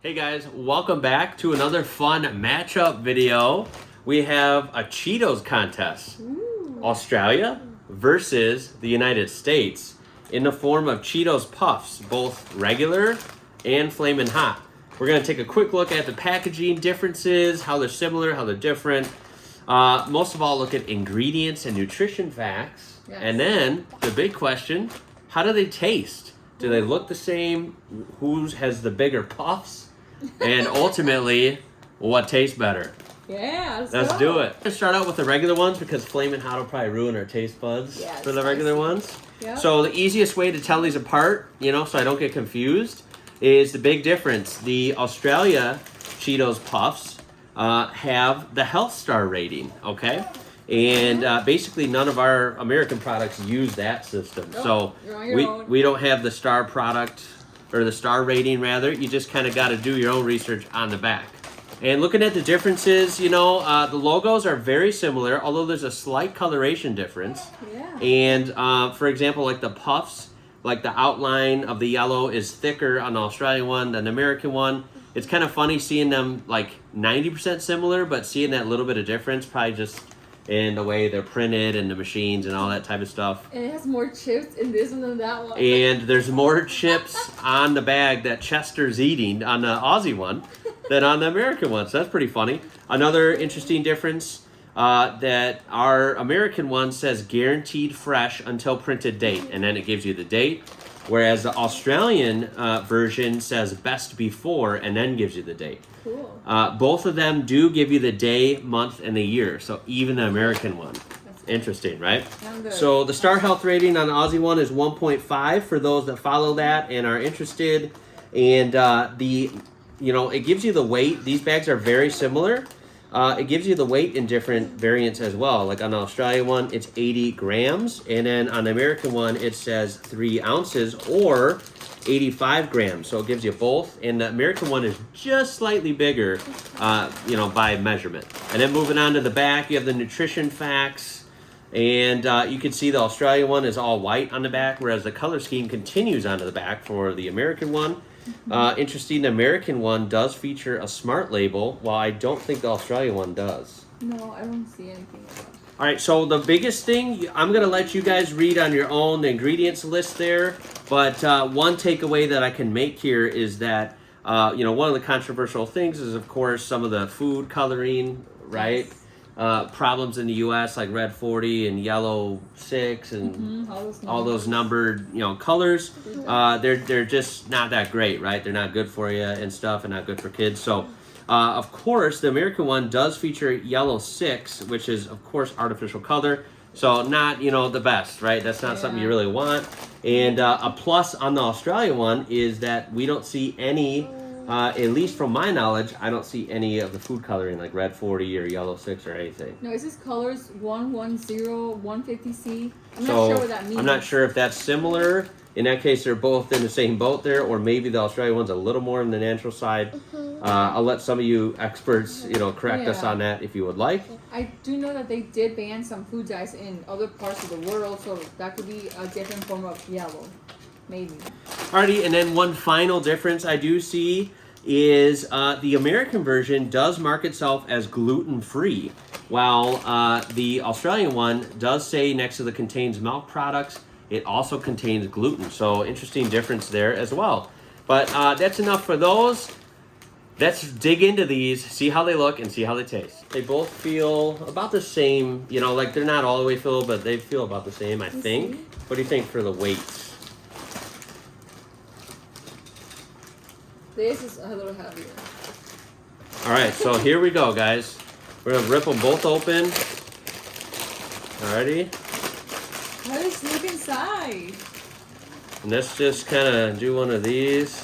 Hey guys, welcome back to another fun matchup video. We have a Cheetos contest. Ooh. Australia versus the United States in the form of Cheetos Puffs, both regular and Flamin Hot. We're going to take a quick look at the packaging differences, how they're similar, how they're different. Most of all, look at ingredients and nutrition facts. Yes. And then the big question, how do they taste? Do they look the same? Who has the bigger puffs? And ultimately, what tastes better? Yeah, Let's do it. Let's start out with the regular ones because Flamin Hot will probably ruin our taste buds for the regular ones. Yep. So the easiest way to tell these apart, so I don't get confused, is the big difference. The Australia Cheetos Puffs have the Health Star rating, okay? And basically none of our American products use that system. So we don't have the star product, or the star rating rather. You just kind of got to do your own research on the back. And looking at the differences, the logos are very similar, although there's a slight coloration difference. Yeah. And for example, like the puffs, like the outline of the yellow is thicker on the Australian one than the American one. It's kind of funny seeing them like 90% similar, but seeing that little bit of difference, probably just in the way they're printed and the machines and all that type of stuff. And it has more chips in this one than that one. And there's more chips on the bag that Chester's eating on the Aussie one than on the American one. So that's pretty funny. Another interesting difference, that our American one says guaranteed fresh until printed date. And then it gives you the date. Whereas the Australian version says best before and then gives you the date. Cool. Both of them do give you the day, month, and the year. So even the American one. Interesting, right? So the Star Health rating on the Aussie one is 1.5 for those that follow that and are interested. And it gives you the weight. These bags are very similar. It gives you the weight in different variants as well. Like on the Australia one, it's 80 grams. And then on the American one, it says 3 ounces or 85 grams. So it gives you both. And the American one is just slightly bigger, by measurement. And then moving on to the back, you have the nutrition facts. And you can see the Australia one is all white on the back, whereas the color scheme continues onto the back for the American one. Interesting, the American one does feature a smart label, while I don't think the Australia one does. No, I don't see anything like that. All right, so the biggest thing, I'm going to let you guys read on your own the ingredients list there, but one takeaway that I can make here is that, one of the controversial things is, of course, some of the food coloring, right? Yes. Problems in the U.S. like red 40 and yellow 6 and all those numbered colors. They're just not that great, right? They're not good for you and stuff, and not good for kids. So of course the American one does feature yellow 6, which is of course artificial color. So not the best, right? That's not something you really want. And a plus on the Australia one is that we don't see any. At least from my knowledge, I don't see any of the food coloring like red 40 or yellow 6 or anything. No, it says colors 110, 150C. I'm So, not sure what that means. I'm not sure if that's similar. In that case, they're both in the same boat there, or maybe the Australian one's a little more on the natural side. I'll let some of you experts, correct us on that if you would like. I do know that they did ban some food dyes in other parts of the world, so that could be a different form of yellow. Maybe. Alrighty, and then one final difference I do see is the American version does mark itself as gluten-free, while the Australian one does say next to the contains milk products, it also contains gluten. So interesting difference there as well. But that's enough for those. Let's dig into these, see how they look, and see how they taste. They both feel about the same, like they're not all the way filled, but they feel about the same, I think. What do you think for the weights? This is a little heavier. All right, so here we go, guys. We're gonna rip them both open. Alrighty. How does it look inside? And let's just kind of do one of these.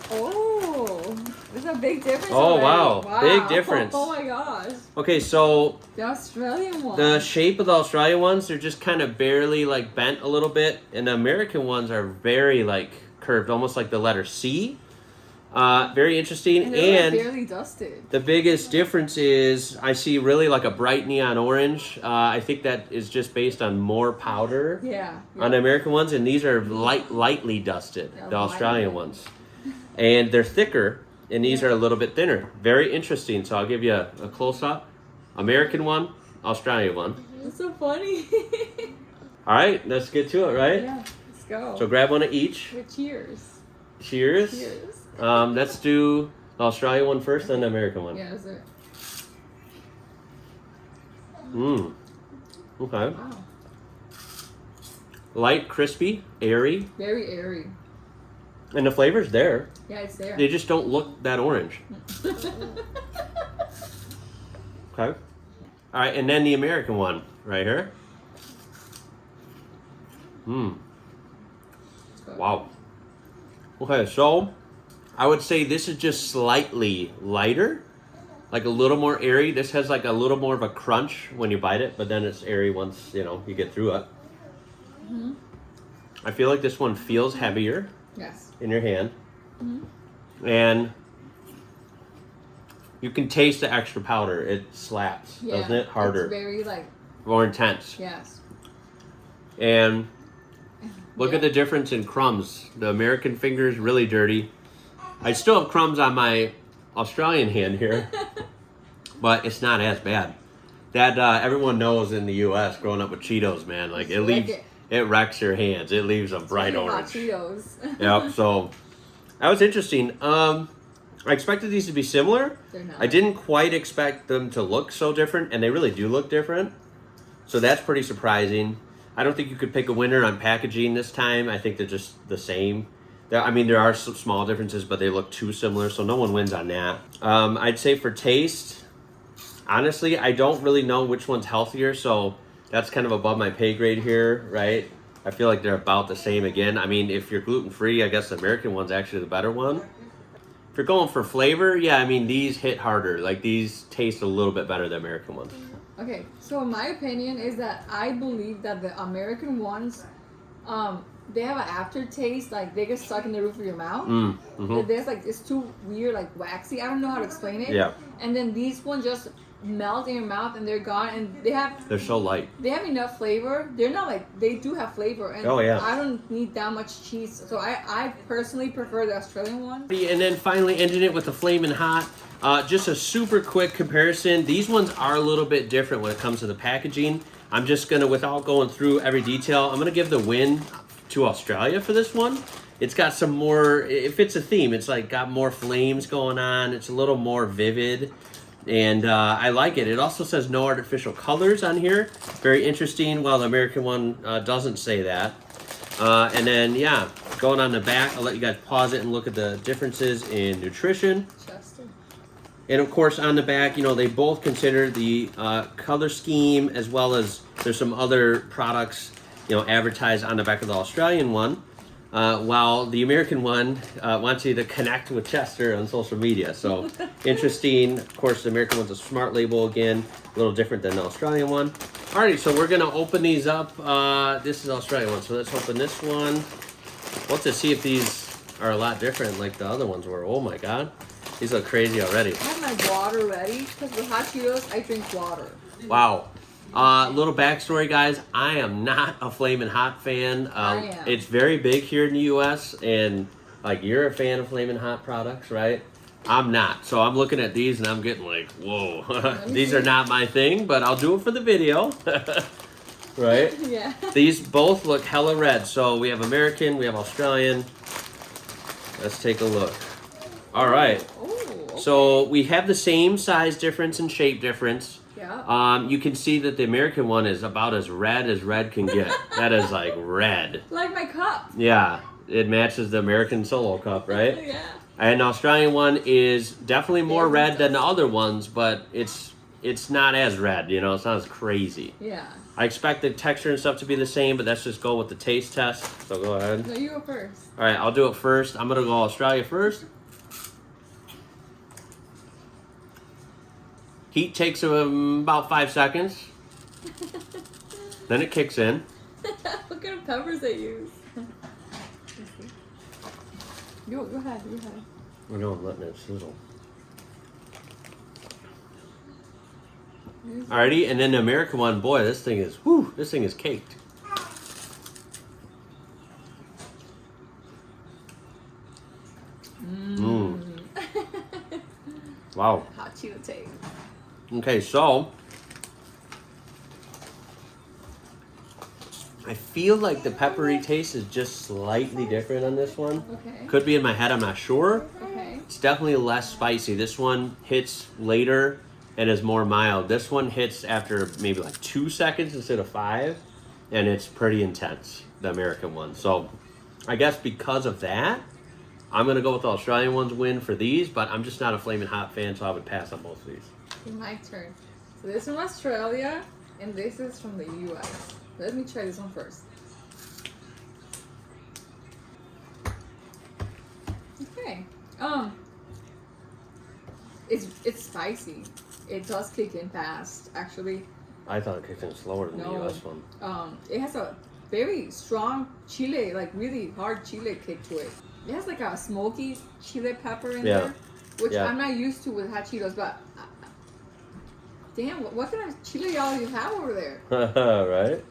Oh, there's a big difference. Oh, already. wow. Big difference. Oh my gosh. Okay, so The Australian one. the shape of the Australian ones, they're just kind of barely like bent a little bit, and the American ones are very like curved, almost like the letter C. Very interesting. And they're And barely dusted. the biggest difference is I see really like a bright neon orange. I think that is just based on more powder Yeah. on the American ones, and these are lightly dusted, Yeah, the Australian lightly. ones. And they're thicker, and these are a little bit thinner. Very interesting. So I'll give you a close-up. American one, Australian one. That's so funny. All right, let's get to it, right? Yeah, let's go. So grab one of each. Cheers. Cheers. Cheers. Let's do the Australian one first, then the American one. Yeah, that's it. Mmm. Okay. Wow. Light, crispy, airy. Very airy. And the flavor's there. Yeah, it's there. They just don't look that orange. Okay. All right, and then the American one right here. Mmm. Wow. Okay, so I would say this is just slightly lighter, like a little more airy. This has like a little more of a crunch when you bite it, but then it's airy once, you know, you get through it. Mm-hmm. I feel like this one feels heavier. Yes. In your hand. Mm-hmm. And you can taste the extra powder. It slaps, doesn't it? Harder. It's very like more intense. Yes. And look at the difference in crumbs. The American finger is really dirty. I still have crumbs on my Australian hand here, but it's not as bad. That everyone knows in the U.S. growing up with Cheetos, man, like it wrecks your hands. It leaves a bright orange. Cheetos. Yep. So that was interesting. I expected these to be similar. They're not. I didn't quite expect them to look so different, and they really do look different. So that's pretty surprising. I don't think you could pick a winner on packaging this time. I think they're just the same. I mean, there are some small differences, but they look too similar, so no one wins on that. I'd say for taste, honestly, I don't really know which one's healthier, so that's kind of above my pay grade here, right? I feel like they're about the same again. I mean, if you're gluten-free, I guess the American one's actually the better one. If you're going for flavor, yeah, I mean, these hit harder. Like, these taste a little bit better than the American ones. Okay, so my opinion is that I believe that the American ones, they have an aftertaste, like they get stuck in the roof of your mouth. Mm-hmm. There's like, it's too weird, like waxy. I don't know how to explain it. Yeah. And then these ones just melt in your mouth and they're gone, and they're so light. They have enough flavor. They're not like, they do have flavor, and I don't need that much cheese. So I personally prefer the Australian one. And then finally ending it with the Flamin Hot. Just a super quick comparison. These ones are a little bit different when it comes to the packaging. I'm just gonna, without going through every detail, I'm gonna give the win to Australia for this one. It's got some more, it fits a theme. It's like got more flames going on. It's a little more vivid. And I like it. It also says no artificial colors on here. Very interesting, while the American one doesn't say that. And then, yeah, going on the back, I'll let you guys pause it and look at the differences in nutrition. And of course, on the back, you know, they both consider the color scheme, as well as there's some other products, you know, advertised on the back of the Australian one. While the American one wants you to connect with Chester on social media. So interesting. Of course, the American one's a smart label again, a little different than the Australian one. Alrighty, so we're gonna open these up. This is the Australian one, so let's open this one. Let's just see if these are a lot different like the other ones were. Oh my God, these look crazy already. I have my water ready, because with hot Cheetos, I drink water. Wow. Little backstory, guys. I am not a Flamin Hot fan. I am. It's very big here in the U.S. and like you're a fan of Flamin Hot products, right? I'm not. So I'm looking at these and I'm getting like, whoa. These are not my thing, but I'll do it for the video. Right? Yeah. These both look hella red. So we have American, we have Australian. Let's take a look. All right. Oh, okay. So we have the same size difference and shape difference. Yeah. You can see that the American one is about as red can get. That is like red. Like my cup. Yeah, it matches the American Solo cup, right? Yeah. And the Australian one is definitely more red than the other ones, but it's not as red, you know, it's not as crazy. Yeah. I expect the texture and stuff to be the same, but let's just go with the taste test. So go ahead. No, you go first. All right, I'll do it first. I'm gonna go Australia first. Heat takes about 5 seconds. Then it kicks in. What kind of peppers they use? Go ahead. I know, I'm letting it sizzle. Alrighty, and then the American one, boy, this thing is caked. Wow. Hot Cheeto taste. Okay, so I feel like the peppery taste is just slightly different on this one. Okay. Could be in my head, I'm not sure. Okay. It's definitely less spicy. This one hits later and is more mild. This one hits after maybe like 2 seconds instead of 5, and it's pretty intense, the American one. So I guess because of that, I'm gonna go with the Australian ones win for these, but I'm just not a Flamin Hot fan, so I would pass on both of these. My turn. So this is from Australia, and this is from the US. Let me try this one first. Okay. It's spicy. It does kick in fast, actually. I thought it kicked in slower than the US one. It has a very strong chile, like really hard chile kick to it. It has like a smoky chile pepper in there, which I'm not used to with hot Cheetos, but damn, what kind of chile y'all you have over there? Right?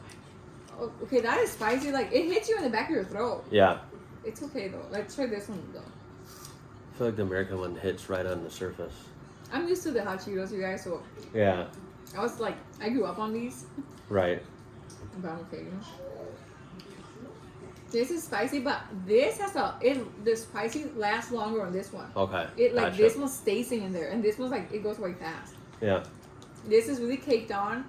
Okay, that is spicy. Like, it hits you in the back of your throat. Yeah. It's okay, though. Let's try this one, though. I feel like the American one hits right on the surface. I'm used to the hot Cheetos, you guys, so Yeah. I was like, I grew up on these. Right. But I'm okay, you know? This is spicy, but this has the spicy lasts longer on this one. Okay. It like Gotcha. this one stays in there, and this one's like it goes away fast. Yeah. This is really caked on.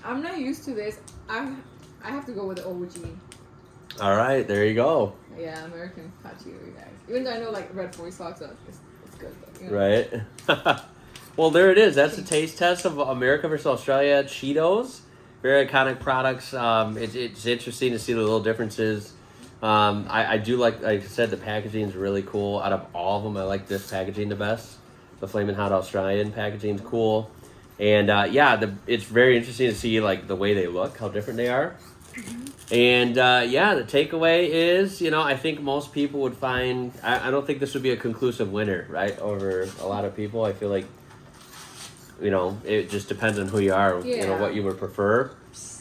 I'm not used to this. I have to go with the OG. All right, there you go. Yeah, American hot Cheeto, you guys. Even though I know like red soy sauce, it's good. But, you know. Right. Well, there it is. That's the taste test of America versus Australia Cheetos. Very iconic products. It's interesting to see the little differences. I do like I said, the packaging is really cool. Out of all of them, I like this packaging the best. The Flamin Hot Australian packaging is cool. And it's very interesting to see like the way they look, how different they are. Mm-hmm. And the takeaway is, I think most people would find, I don't think this would be a conclusive winner, right? Over a lot of people. I feel like, it just depends on who you are, what you would prefer.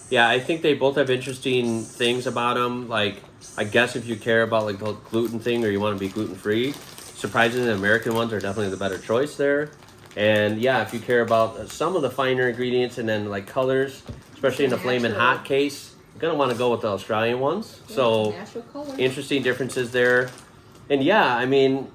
Yeah, I think they both have interesting things about them. Like, I guess if you care about like the gluten thing or you want to be gluten-free, surprisingly, the American ones are definitely the better choice there. And yeah, if you care about some of the finer ingredients and then like colors, especially in the Flamin Hot case, you're going to want to go with the Australian ones. Yeah, so interesting differences there. And yeah, I mean,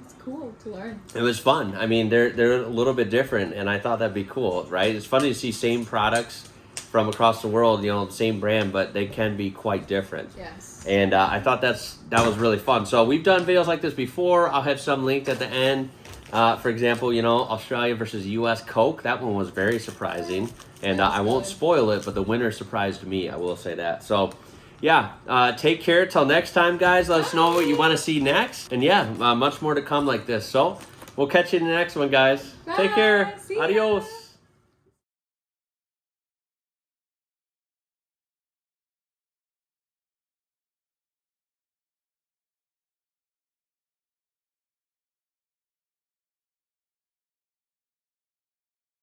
it's cool to learn. It was fun. I mean, they're a little bit different, and I thought that'd be cool, right? It's funny to see same products from across the world, the same brand, but they can be quite different. Yes. And I thought that was really fun. So we've done videos like this before. I'll have some linked at the end. For example, Australia versus US Coke. That one was very surprising. And I won't spoil it, but the winner surprised me. I will say that. So, yeah, take care. Till next time, guys. Let us know what you want to see next. And yeah, much more to come like this. So we'll catch you in the next one, guys. Bye. Take care. See ya. Adios.